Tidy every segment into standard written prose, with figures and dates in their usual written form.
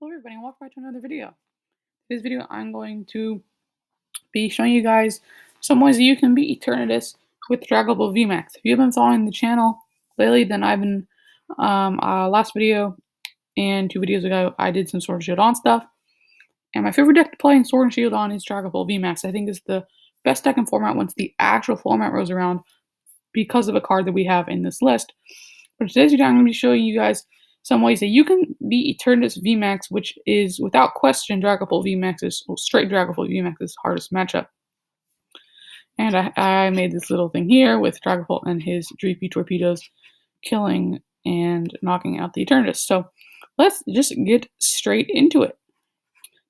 Hello everybody and welcome back to another video. This video I'm going to be showing you guys some ways that you can beat Eternatus with Dragapult VMAX. If you've been following the channel lately, then I've been, last video and 2 videos ago, I did some Sword and Shield on stuff. And my favorite deck to play in Sword and Shield on is Dragapult VMAX. I think it's the best deck in format once the actual format rolls around because of a card that we have in this list. But in today's video, I'm going to be showing you guys some ways that you can beat Eternatus VMAX, which is, without question, Dragapult VMAX's, well, straight Dragapult VMAX's hardest matchup. And I made this little thing here with Dragapult and his Dreepy Torpedoes killing and knocking out the Eternatus. So let's just get straight into it.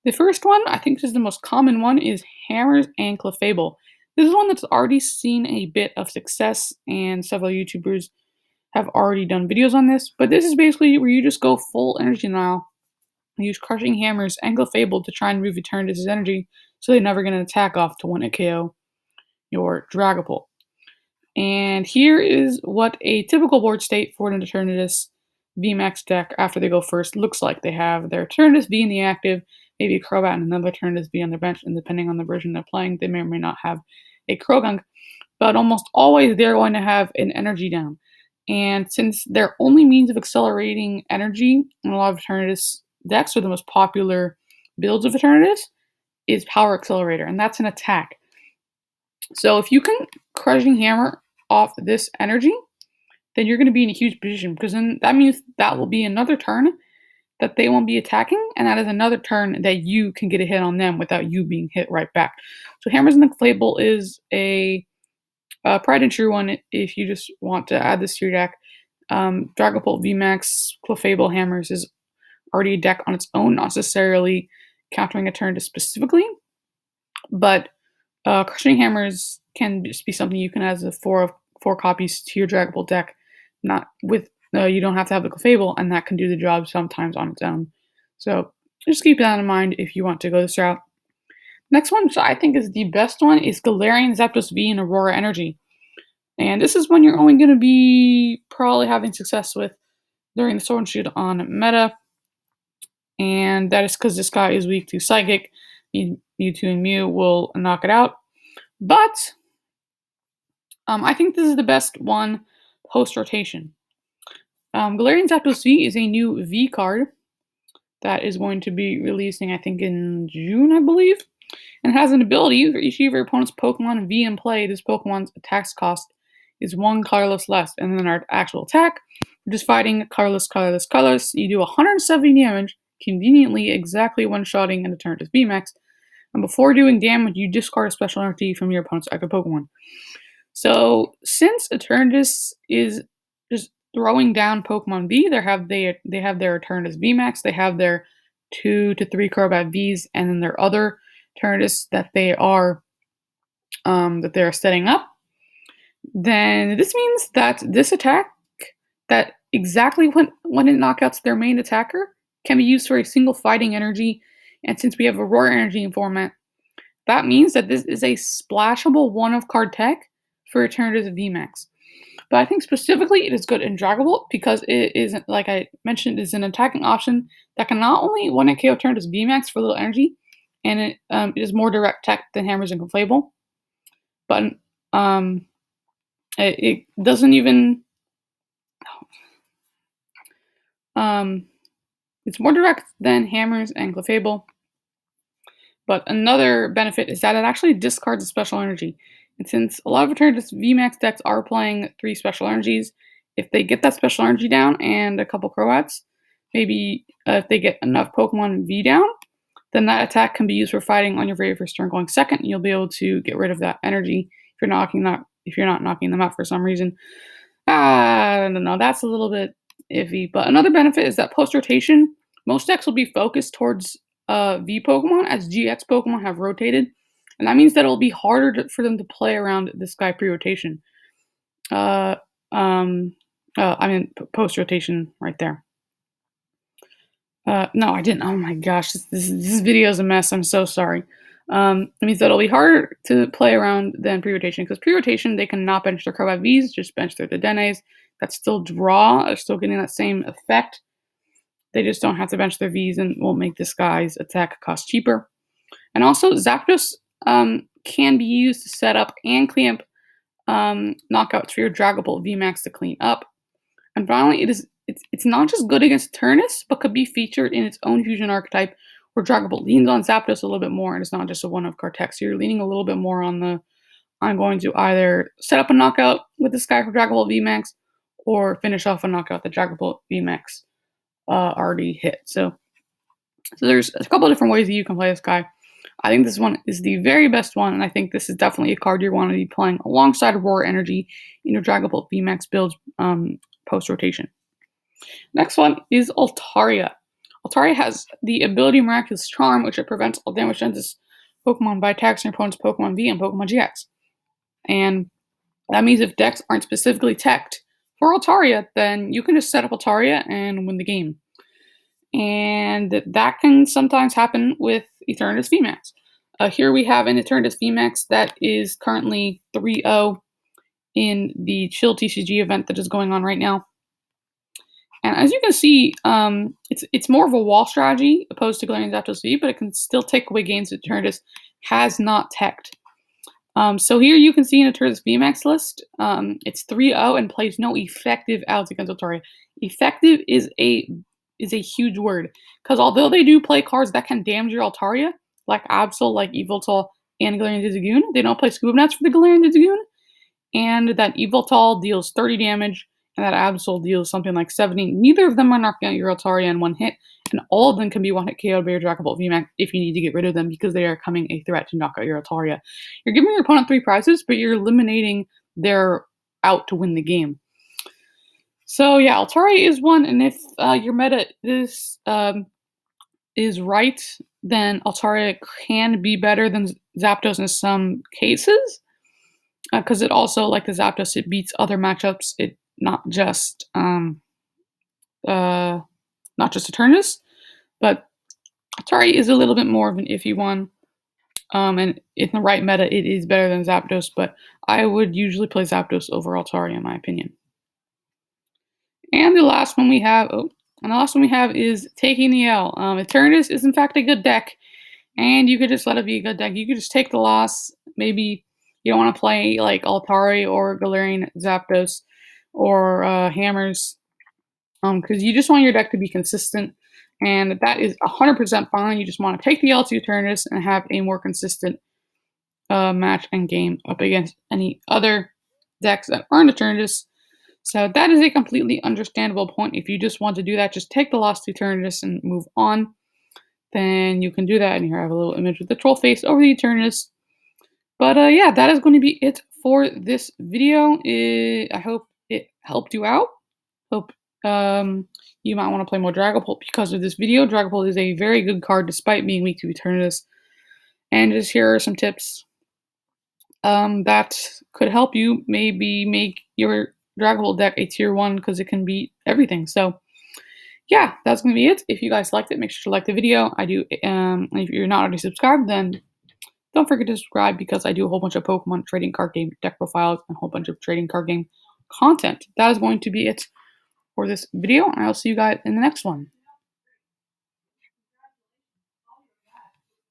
The first one, I think this is the most common one, is Hammers and Clefable. This is one that's already seen a bit of success, and several YouTubers have already done videos on this, but this is basically where you just go full energy now. Use Crushing Hammers and Clefable to try and move Eternatus' energy so they never get an attack off to one-hit KO your Dragapult. And here is what a typical board state for an Eternatus VMAX deck after they go first looks like. They have their Eternatus V in the active, maybe a Crobat and another Eternatus V on their bench, and depending on the version they're playing, they may or may not have a Croagunk, but almost always they're going to have an energy down. And since their only means of accelerating energy in a lot of Eternatus decks, or the most popular builds of Eternatus, is Power Accelerator, and that's an attack. So if you can Crushing Hammer off this energy, then you're going to be in a huge position, because then that means that will be another turn that they won't be attacking, and that is another turn that you can get a hit on them without you being hit right back. So Hammers and the Clefable is a tried and true one if you just want to add this to your deck. Dragapult VMAX Clefable Hammers is already a deck on its own, not necessarily countering a turn specifically, but Crushing Hammers can just be something you can add as four copies to your Dragapult deck. Not with you don't have to have the Clefable, and that can do the job sometimes on its own. So just keep that in mind if you want to go this route. Next one, which I think is the best one, is Galarian Zapdos V and Aurora Energy. And this is one you're only going to be probably having success with during the Sword and Shield on meta. And that is because this guy is weak to Psychic. Mewtwo and Mew will knock it out. But I think this is the best one post-rotation. Galarian Zapdos V is a new V card that is going to be releasing, I think, in June, I believe. And has an ability for each of your opponent's Pokemon V in play. This Pokemon's attack cost is 1 colorless less. And then our actual attack, we're just fighting colorless. You do 170 damage, conveniently exactly one-shotting an Eternatus VMAX. And before doing damage, you discard a special energy from your opponent's active Pokemon. So since Eternatus is just throwing down Pokemon V, they have their Eternatus VMAX, they have their 2 to 3 Crobat Vs, and then their other Eternatus that they are they're setting up. Then this means that this attack, that exactly when it knockouts their main attacker, can be used for a single fighting energy. And since we have Aurora Energy in format, that means that this is a splashable one-of-card tech for Eternatus VMAX. But I think specifically it is good in Dragapult because it is, like I mentioned, is an attacking option that can not only one-hit KO Eternatus VMAX for little energy, and it is more direct tech than Hammers and Clefable. But it doesn't even... it's more direct than Hammers and Clefable. But another benefit is that it actually discards a special energy. And since a lot of Eternatus VMAX decks are playing 3 special energies, if they get that special energy down and a couple Croats, maybe if they get enough Pokemon V down, then that attack can be used for fighting on your very first turn going second, and you'll be able to get rid of that energy if you're not knocking them out for some reason. I don't know, that's a little bit iffy. But another benefit is that post-rotation, most decks will be focused towards V Pokemon as GX Pokemon have rotated. And that means that it'll be harder for them to play around this guy pre-rotation. I mean post-rotation right there. No, I didn't. Oh my gosh, this video is a mess. I'm so sorry. It means that it'll be harder to play around than pre-rotation, because pre-rotation they can not bench their Crobat Vs, just bench their Dedenes. That still draw, are still getting that same effect. They just don't have to bench their Vs and won't make this guy's attack cost cheaper. And also, Zapdos can be used to set up and clean up knockouts for your Dragapult VMAX to clean up. And finally, it's not just good against Eternatus, but could be featured in its own fusion archetype, where Dragapult leans on Zapdos a little bit more, and it's not just a one-of card tech. So you're leaning a little bit more on the, I'm going to either set up a knockout with this guy for Dragapult VMAX, or finish off a knockout that Dragapult VMAX already hit. So there's a couple of different ways that you can play this guy. I think this one is the very best one, and I think this is definitely a card you want to be playing alongside Roar Energy in your Dragapult VMAX builds post-rotation. Next one is Altaria. Altaria has the ability Miraculous Charm, which it prevents all damage done to this Pokemon by attacks on your opponent's Pokemon V and Pokemon GX. And that means if decks aren't specifically teched for Altaria, then you can just set up Altaria and win the game. And that can sometimes happen with Eternatus VMAX. Here we have an Eternatus VMAX that is currently 3-0 in the Chill TCG event that is going on right now. And as you can see, it's more of a wall strategy opposed to Galarian Zapdos V, but it can still take away games that Eternatus has not teched. So here you can see an Eternatus VMAX list. It's 3-0 and plays no effective outs against Altaria. Effective is a huge word, because although they do play cards that can damage your Altaria, like Absol, like Yveltal, and Galarian Zigzagoon, they don't play Scoop Nets for the Galarian Zigzagoon, and that Yveltal deals 30 damage, and that Absol deals something like 70. Neither of them are knocking out your Altaria in one hit, and all of them can be one-hit KO'd by your Dragapult VMAX if you need to get rid of them, because they are becoming a threat to knock out your Altaria. You're giving your opponent 3 prizes, but you're eliminating their out to win the game. So yeah, Altaria is one, and if your meta is right, then Altaria can be better than Zapdos in some cases, because it also, like the Zapdos, it beats other matchups. It not just Eternatus, but Atari is a little bit more of an iffy one. And in the right meta, it is better than Zapdos, but I would usually play Zapdos over Altaria, in my opinion. And the last one we have, is Taking the L. Eternatus is in fact a good deck, and you could just let it be a good deck. You could just take the loss. Maybe you don't want to play like Altari or Galarian Zapdos or Hammers, because you just want your deck to be consistent, and that is 100% fine. You just want to take the L to Eternatus and have a more consistent match and game up against any other decks that aren't Eternatus. So that is a completely understandable point. If you just want to do that, just take the loss to Eternatus and move on, then you can do that. And here I have a little image with the troll face over the Eternatus. But yeah, that is going to be it for this video. I hope it helped you out. Hope you might want to play more Dragapult because of this video. Dragapult is a very good card despite being weak to Eternatus. And just here are some tips that could help you maybe make your Dragapult deck a tier 1, because it can beat everything. So yeah, that's going to be it. If you guys liked it, make sure to like the video. If you're not already subscribed, then don't forget to subscribe, because I do a whole bunch of Pokemon trading card game deck profiles and a whole bunch of trading card game content. That is going to be it for this video, and I'll see you guys in the next one.